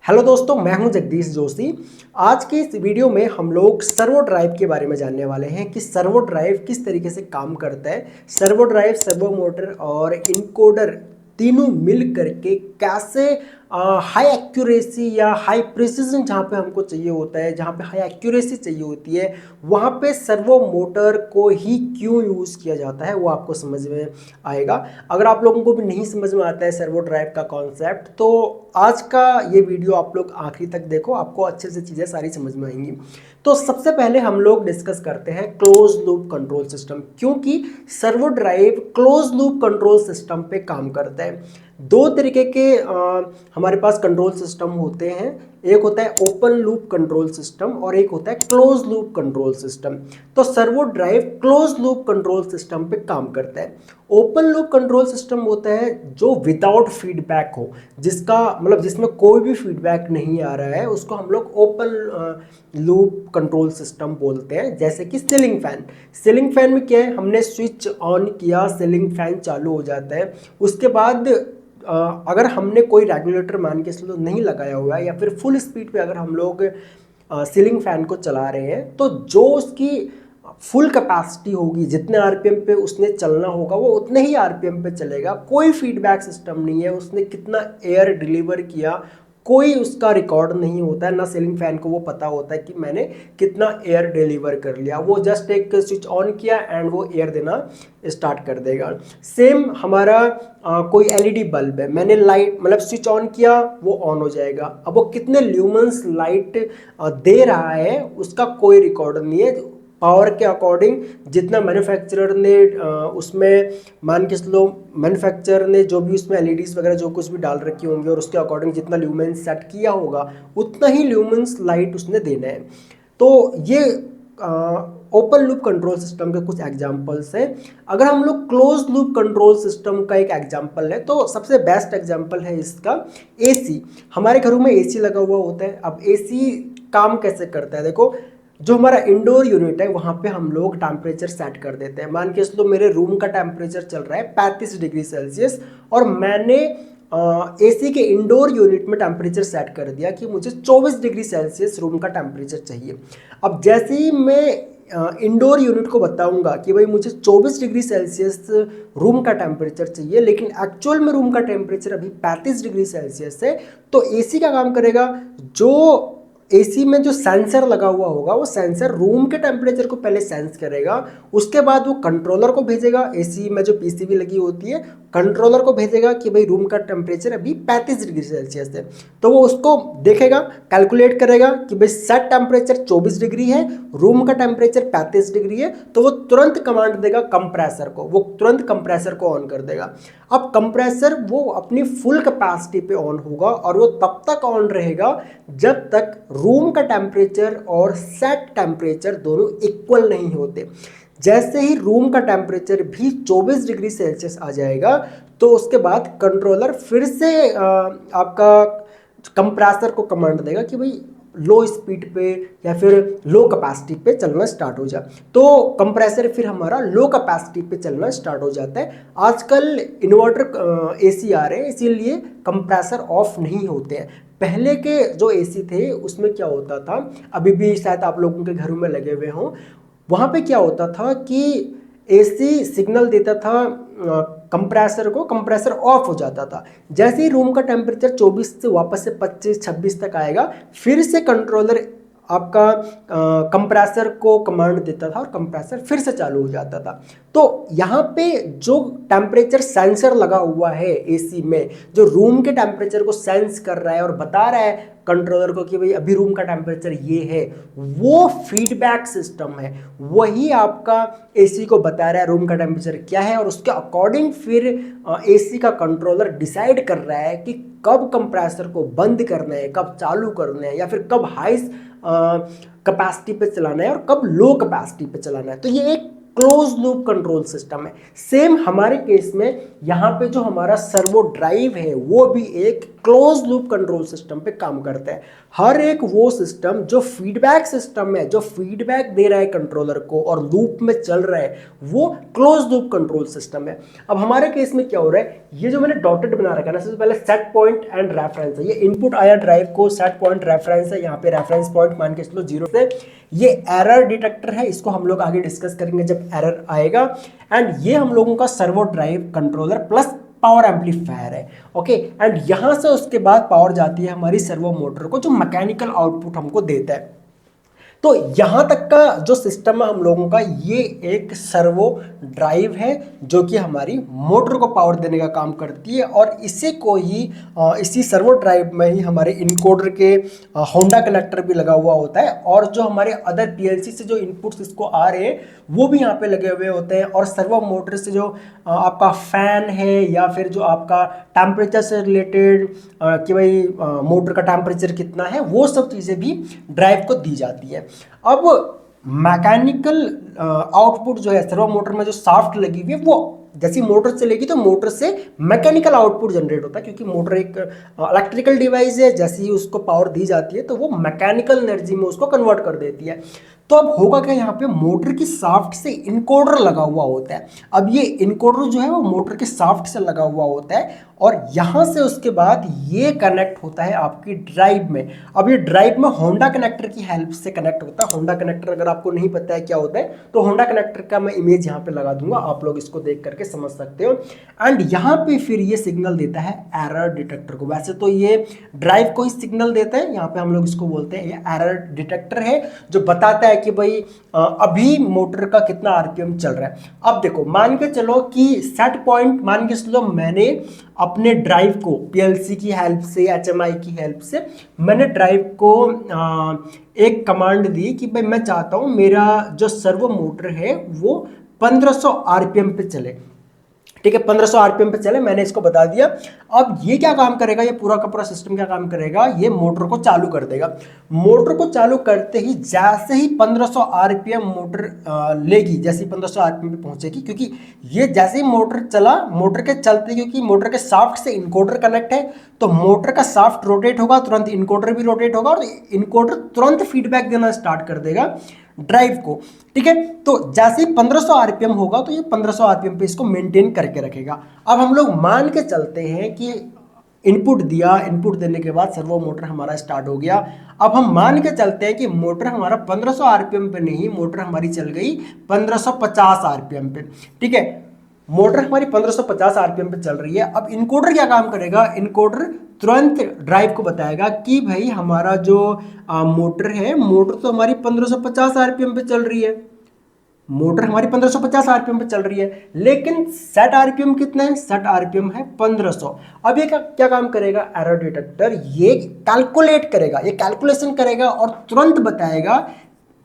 Hello दोस्तों, मैं हूं जगदीश जोशी। आज के इस वीडियो में हम लोग सर्वो ड्राइव के बारे में जानने वाले हैं कि सर्वो ड्राइव किस तरीके से काम करता है। सर्वो ड्राइव, सर्वो मोटर और इनकोडर तीनों मिल करके कैसे हाई एक्यूरेसी या हाई प्रिसिजन जहाँ पे हमको चाहिए होता है, जहाँ पे हाई एक्यूरेसी चाहिए होती है, वहाँ पे सर्वो मोटर को ही क्यों यूज़ किया जाता है वो आपको समझ में आएगा। अगर आप लोगों को भी नहीं समझ में आता है सर्वो ड्राइव का कॉन्सेप्ट, तो आज का ये वीडियो आप लोग आखिरी तक देखो, आपको अच्छे से चीज़ें सारी समझ में आएंगी। तो सबसे पहले हम लोग डिस्कस करते हैं क्लोज लूप कंट्रोल सिस्टम, क्योंकि servo drive close loop control system पे काम करता है। दो तरीके के हमारे पास कंट्रोल सिस्टम होते हैं। एक होता है ओपन लूप कंट्रोल सिस्टम और एक होता है क्लोज लूप कंट्रोल सिस्टम। तो servo drive close loop control system पे काम करता है। ओपन लूप कंट्रोल सिस्टम होता है जो विदाउट फीडबैक हो, जिसका मतलब जिसमें कोई भी फीडबैक नहीं आ रहा है, उसको हम लोग ओपन लूप कंट्रोल सिस्टम बोलते हैं। जैसे कि सीलिंग फैन। सीलिंग फैन में क्या है, हमने स्विच ऑन किया, सीलिंग फैन चालू हो जाता है। उसके बाद अगर हमने कोई रेगुलेटर मान के चलो नहीं लगाया हुआ है, या फिर फुल स्पीड पे अगर हम लोग सीलिंग फैन को चला रहे हैं, तो जो उसकी फुल कैपेसिटी होगी, जितने आरपीएम पे उसने चलना होगा वो उतने ही आरपीएम पे चलेगा। कोई फीडबैक सिस्टम नहीं है, उसने कितना एयर डिलीवर किया कोई उसका रिकॉर्ड नहीं होता है। ना सीलिंग फैन को वो पता होता है कि मैंने कितना एयर डिलीवर कर लिया। वो जस्ट एक स्विच ऑन किया एंड वो एयर देना स्टार्ट कर देगा। सेम हमारा कोई एलईडी बल्ब है, मैंने लाइट मतलब स्विच ऑन किया, वो ऑन हो जाएगा। अब वो कितने ल्यूमेंस लाइट दे रहा है उसका कोई रिकॉर्ड नहीं है। पावर के अकॉर्डिंग जितना मैन्युफैक्चरर ने उसमें मान के चलो, मैन्युफैक्चरर ने जो भी उसमें एलईडीज वगैरह जो कुछ भी डाल रखी होंगी और उसके अकॉर्डिंग जितना ल्यूमेंस सेट किया होगा उतना ही ल्यूमेंस लाइट उसने देना है। तो ये ओपन लूप कंट्रोल सिस्टम के कुछ एग्जांपल्स हैं। अगर हम लोग क्लोज लूप कंट्रोल सिस्टम का एक एग्जांपल है, तो सबसे बेस्ट एग्जांपल है इसका एसी। हमारे घरों में एसी लगा हुआ होता है। अब एसी काम कैसे करता है, देखो, जो हमारा इंडोर यूनिट है वहाँ पे हम लोग टेम्परेचर सेट कर देते हैं। मान के चलो मेरे रूम का टेम्परेचर चल रहा है 35 डिग्री सेल्सियस, और मैंने एसी के इंडोर यूनिट में टेम्परेचर सेट कर दिया कि मुझे 24 डिग्री सेल्सियस रूम का टेम्परेचर चाहिए। अब जैसे ही मैं इंडोर यूनिट को बताऊंगा कि भाई मुझे 24 डिग्री सेल्सियस रूम का टेम्परेचर चाहिए, लेकिन एक्चुअल में रूम का टेम्परेचर अभी 35 डिग्री सेल्सियस है, तो एसी का काम करेगा, जो एसी में जो सेंसर लगा हुआ होगा वो सेंसर रूम के टेम्परेचर को पहले सेंस करेगा, उसके बाद वो कंट्रोलर को भेजेगा। एसी में जो पीसीबी लगी होती है, कंट्रोलर को भेजेगा कि भाई रूम का टेम्परेचर अभी 35 डिग्री सेल्सियस है। तो वो उसको देखेगा, कैलकुलेट करेगा कि भाई सेट टेम्परेचर 24 डिग्री है, रूम का टेम्परेचर 35 डिग्री है, तो वो तुरंत कमांड देगा कंप्रेसर को, वो तुरंत कंप्रेसर को ऑन कर देगा। अब कंप्रेसर वो अपनी फुल कैपेसिटी पे ऑन होगा, और वो तब तक ऑन रहेगा जब तक रूम का टेम्परेचर और सेट टेम्परेचर दोनों इक्वल नहीं होते। जैसे ही रूम का टेम्परेचर भी 24 डिग्री सेल्सियस आ जाएगा, तो उसके बाद कंट्रोलर फिर से आपका कंप्रेसर को कमांड देगा कि भाई लो स्पीड पे या फिर लो कैपेसिटी पे चलना स्टार्ट हो जाए। तो कंप्रेसर फिर हमारा लो कैपेसिटी पे चलना स्टार्ट हो जाता है। आजकल इन्वर्टर एसी आ रहे हैं, इसीलिए कंप्रेसर ऑफ नहीं होते हैं। पहले के जो एसी थे उसमें क्या होता था, अभी भी शायद आप लोगों के घरों में लगे हुए हों, वहाँ पे क्या होता था कि एसी सिग्नल देता था कंप्रेसर को, कंप्रेसर ऑफ हो जाता था। जैसे ही रूम का टेम्परेचर 24 से वापस से 25-26 तक आएगा, फिर से कंट्रोलर आपका कंप्रेसर को कमांड देता था और कंप्रेसर फिर से चालू हो जाता था। तो यहाँ पे जो टेम्परेचर सेंसर लगा हुआ है एसी में, जो रूम के टेम्परेचर को सेंस कर रहा है और बता रहा है कंट्रोलर को कि भाई अभी रूम का टेम्परेचर ये है, वो फीडबैक सिस्टम है। वही आपका एसी को बता रहा है रूम का टेम्परेचर क्या है, और उसके अकॉर्डिंग फिर एसी का कंट्रोलर डिसाइड कर रहा है कि कब कंप्रेसर को बंद करना है, कब चालू करना है, या फिर कब हाई कैपेसिटी पे चलाना है और कब लो कैपेसिटी पे चलाना है। तो ये एक क्लोज लूप कंट्रोल सिस्टम है। सेम हमारे केस में यहाँ पे जो हमारा सर्वो ड्राइव है वो भी एक क्लोज लूप कंट्रोल सिस्टम पे काम करता है। हर एक वो सिस्टम जो फीडबैक सिस्टम है, जो फीडबैक दे रहा है कंट्रोलर को और लूप में चल रहा है, वो क्लोज लूप कंट्रोल सिस्टम है। अब हमारे केस में क्या हो रहा है, ये जो मैंने डॉटेड बना रखा है ना, सबसे पहले सेट पॉइंट एंड रेफरेंस है। ये इनपुट आया ड्राइव को, सेट पॉइंट रेफरेंस है, यहाँ पे रेफरेंस पॉइंट मान के चलो 0 से। ये एरर डिटेक्टर है, इसको हम लोग आगे डिस्कस करेंगे जब एरर आएगा। एंड ये हम लोगों का servo drive controller plus power amplifier है। ओके, एंड यहां से उसके बाद पावर जाती है हमारी सर्वो मोटर को, जो मैकेनिकल आउटपुट हमको देता है। तो यहां तक का जो सिस्टम है हम लोगों का, ये एक सर्वो ड्राइव है जो कि हमारी मोटर को पावर देने का काम करती है। और इसी को ही इसी सर्वो ड्राइव में ही हमारे इनकोडर के होंडा कनेक्टर भी लगा हुआ होता है, और जो हमारे अदर पीएलसी से जो इनपुट्स इसको आ रहे हैं वो भी यहाँ पे लगे हुए होते हैं। और सर्वो मोटर से जो आपका फैन है या फिर जो आपका टेम्परेचर से रिलेटेड कि भाई मोटर का टेम्परेचर कितना है, वो सब चीज़ें भी ड्राइव को दी जाती है। अब मैकेनिकल आउटपुट जो है सर्वो मोटर में जो शाफ्ट लगी हुई है, वो जैसी मोटर चलेगी तो मोटर से मैकेनिकल आउटपुट जनरेट होता है, क्योंकि मोटर एक इलेक्ट्रिकल डिवाइस है। जैसे ही उसको पावर दी जाती है तो वो मैकेनिकल एनर्जी में उसको कन्वर्ट कर देती है। तो अब होगा क्या, यहाँ पे मोटर की शाफ्ट से इनकोडर लगा हुआ होता है। अब ये इनकोडर जो है वो मोटर के शाफ्ट से लगा हुआ होता है, और यहाँ से उसके बाद ये कनेक्ट होता है आपकी ड्राइव में। अब ये ड्राइव में होंडा कनेक्टर की हेल्प से कनेक्ट होता है। होंडा कनेक्टर अगर आपको नहीं पता है क्या होता है, तो होंडा कनेक्टर का मैं इमेज यहाँ पे लगा दूंगा, आप लोग इसको देख करके समझ सकते हो। एंड यहाँ पे फिर ये सिग्नल देता है एरर डिटेक्टर को। वैसे तो ये ड्राइव को ही सिग्नल देता है, यहाँ पे हम लोग इसको बोलते हैं ये एरर डिटेक्टर है, जो बताता है कि भाई अभी मोटर का कितना आरपीएम चल रहा है। अब देखो, मान के चलो कि सेट पॉइंट, मान के चलो मैंने अपने ड्राइव को पीएलसी की हेल्प से, एचएमआई की हेल्प से मैंने ड्राइव को एक कमांड दी कि भाई मैं चाहता हूं मेरा जो सर्वो मोटर है वो 1500 आरपीएम पे चले। ठीक है, 1500 आरपीएम पे चले, मैंने इसको बता दिया। अब ये क्या काम करेगा, ये पूरा का पूरा सिस्टम क्या काम करेगा, ये मोटर को चालू कर देगा। मोटर को चालू करते ही जैसे ही 1500 आरपीएम मोटर लेगी, जैसे ही 1500 आरपीएम पे पहुंचेगी, क्योंकि ये जैसे ही मोटर चला, मोटर के चलते, क्योंकि मोटर के शाफ्ट से इनकोडर कनेक्ट है, तो मोटर का शाफ्ट रोटेट होगा, तुरंत इनकोडर भी रोटेट होगा, और इनकोडर तुरंत फीडबैक देना स्टार्ट कर देगा ड्राइव को। ठीक है, तो जैसे ही 1500 आरपीएम होगा तो ये 1500 आरपीएम पे इसको मेंटेन करके रखेगा। अब हम लोग मान के चलते हैं कि इनपुट दिया, इनपुट देने के बाद सर्वो मोटर हमारा स्टार्ट हो गया। अब हम मान के चलते हैं कि मोटर हमारा 1500 आरपीएम पे नहीं, मोटर हमारी चल गई 1550 आरपीएम पे। ठीक है, मोटर हमारी 1550 आरपीएम पे चल रही है। अब इनकोडर क्या काम करेगा, इनकोडर तुरंत ड्राइव को बताएगा कि भाई हमारा जो मोटर है, मोटर तो हमारी 1550 आरपीएम पे चल रही है, मोटर हमारी 1550 आरपीएम पे चल रही है, लेकिन सेट आरपीएम कितना है, सेट आरपीएम है 1500। अब ये क्या काम करेगा, एरर डिटेक्टर ये कैलकुलेट करेगा, ये कैलकुलेशन करेगा और तुरंत बताएगा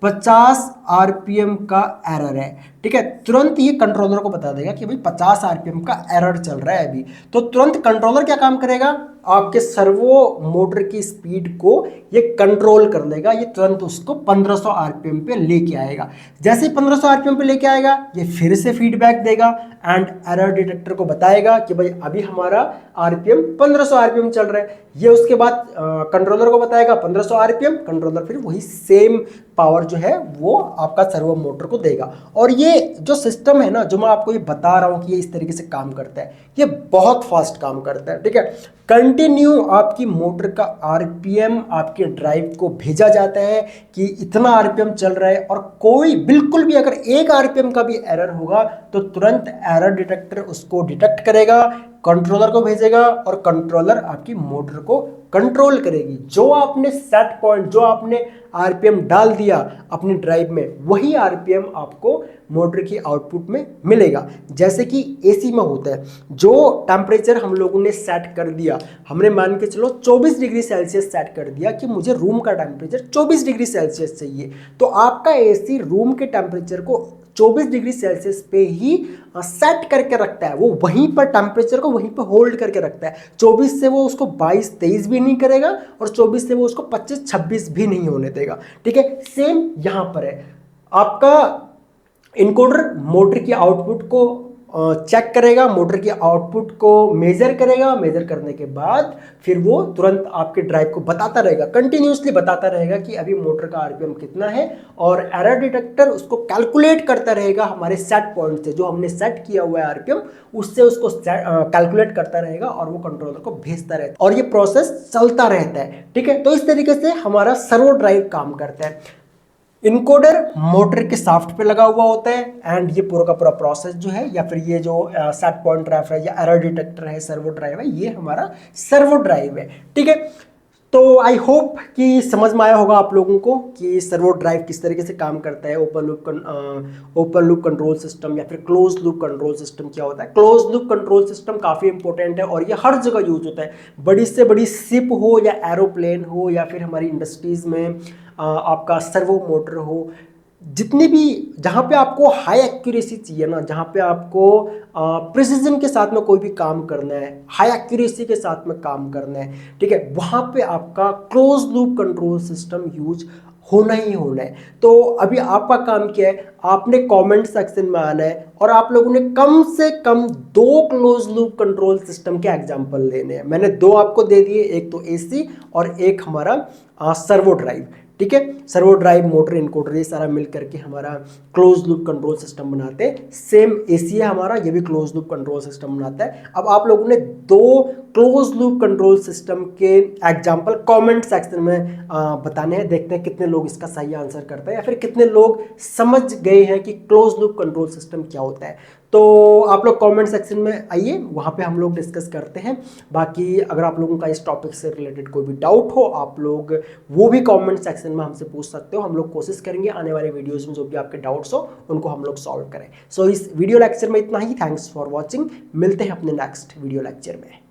50 आरपीएम का एरर है। ठीक है, तुरंत ये कंट्रोलर को बता देगा कि भाई 50 आरपीएम का एरर चल रहा है अभी। तो तुरंत कंट्रोलर क्या काम करेगा, आपके सर्वो मोटर की स्पीड को ये कंट्रोल कर लेगा, ये तुरंत उसको 1500 आरपीएम पे लेके आएगा। जैसे ही 1500 आरपीएम पे लेके आएगा, ये फिर से फीडबैक देगा एंड एरर डिटेक्टर को बताएगा कि भाई अभी हमारा आरपीएम 1500 आरपीएम चल रहा है। ये उसके बाद कंट्रोलर को बताएगा 1500 आरपीएम, कंट्रोलर फिर वही सेम पावर जो है वो आपका सर्वो मोटर को देगा। और ये जो सिस्टम है ना, जो मैं आपको ये बता रहा हूँ कि ये इस तरीके से काम करता है, ये बहुत फास्ट काम करता है। ठीक है, कंटिन्यू आपकी मोटर का आरपीएम आपके ड्राइव को भेजा जाता है कि इतना आरपीएम चल रहा है, और कोई बिल्कुल भी अगर 1 आरपीएम का भी एरर होगा तो तुरंत एरर डिटेक्टर उसको डिटेक्ट करेगा, कंट्रोलर को भेजेगा, और कंट्रोलर आपकी मोटर को कंट्रोल करेगी। जो आपने सेट पॉइंट, जो आपने आरपीएम डाल दिया अपनी ड्राइव में, वही आरपीएम आपको मोटर की आउटपुट में मिलेगा। जैसे कि एसी में होता है, जो टेम्परेचर हम लोगों ने सेट कर दिया, हमने मान के चलो 24 डिग्री सेल्सियस सेट कर दिया कि मुझे रूम का टेम्परेचर 24 डिग्री सेल्सियस चाहिए, तो आपका एसी रूम के टेम्परेचर को 24 डिग्री सेल्सियस पे ही सेट करके रखता है। वो वहीं पर टेम्परेचर को वहीं पर होल्ड करके रखता है। 24 से वो उसको 22-23 भी नहीं करेगा, और 24 से वो उसको 25-26 भी नहीं होने देगा। ठीक है, सेम यहाँ पर है। आपका इनकोडर मोटर की आउटपुट को चेक करेगा, मोटर की आउटपुट को मेजर करेगा, मेजर करने के बाद फिर वो तुरंत आपके ड्राइव को बताता रहेगा, कंटिन्यूसली बताता रहेगा कि अभी मोटर का आरपीएम कितना है, और एरर डिटेक्टर उसको कैलकुलेट करता रहेगा हमारे सेट पॉइंट से, जो हमने सेट किया हुआ है आरपीएम उससे उसको कैलकुलेट करता रहेगा और वो कंट्रोलर को भेजता रहता है, और ये प्रोसेस चलता रहता है। ठीक है, तो इस तरीके से हमारा सर्वो ड्राइव काम करता है। इनकोडर मोटर के शाफ्ट पे लगा हुआ होता है, एंड ये पूरा का पूरा प्रोसेस जो है, या फिर ये जो सेट पॉइंट ड्राइव है या एरर डिटेक्टर है, सर्वो ड्राइव है, ये हमारा सर्वो ड्राइव है। ठीक है, तो आई होप कि समझ में आया होगा आप लोगों को कि सर्वो ड्राइव किस तरीके से काम करता है। ओपन लूप कंट्रोल सिस्टम या फिर क्लोज लूप कंट्रोल सिस्टम क्या होता है। क्लोज लूप कंट्रोल सिस्टम काफ़ी इंपॉर्टेंट है और ये हर जगह यूज होता है, बड़ी से बड़ी शिप हो या एरोप्लेन हो या फिर हमारी इंडस्ट्रीज में आपका सर्वो मोटर हो, जितनी भी जहाँ पे आपको हाई एक्यूरेसी चाहिए ना, जहाँ पे आपको प्रिसीजन के साथ में कोई भी काम करना है, हाई एक्यूरेसी के साथ में काम करना है, ठीक है, वहाँ पे आपका close loop control system use होना ही होना है। तो अभी आपका काम क्या है, आपने कमेंट सेक्शन में आना है और आप लोगों ने कम से कम 2 क्लोज लूप कंट्रोल सिस्टम के एग्जांपल लेने हैं। मैंने 2 आपको दे दिए, एक तो एसी और एक हमारा सर्वो ड्राइव। ठीक है, सर्वो ड्राइव, मोटर, इनकोडर, ये सारा मिल करके हमारा क्लोज लूप कंट्रोल सिस्टम बनाते हैं। सेम एसी है हमारा, ये भी क्लोज लूप कंट्रोल सिस्टम बनाता है। अब आप लोगों ने 2 क्लोज लूप कंट्रोल सिस्टम के एग्जांपल कमेंट सेक्शन में बताने हैं। देखते हैं कितने लोग इसका सही आंसर करते हैं या फिर कितने लोग समझ गए हैं कि क्लोज लूप कंट्रोल सिस्टम क्या होता है। तो आप लोग कमेंट सेक्शन में आइए, वहाँ पे हम लोग डिस्कस करते हैं। बाकी अगर आप लोगों का इस टॉपिक से रिलेटेड कोई भी डाउट हो, आप लोग वो भी कमेंट सेक्शन में हमसे पूछ सकते हो। हम लोग कोशिश करेंगे आने वाले वीडियोस में जो भी आपके डाउट्स हो उनको हम लोग सॉल्व करें। सो इस वीडियो लेक्चर में इतना ही। Thanks for watching. मिलते हैं अपने नेक्स्ट वीडियो लेक्चर में।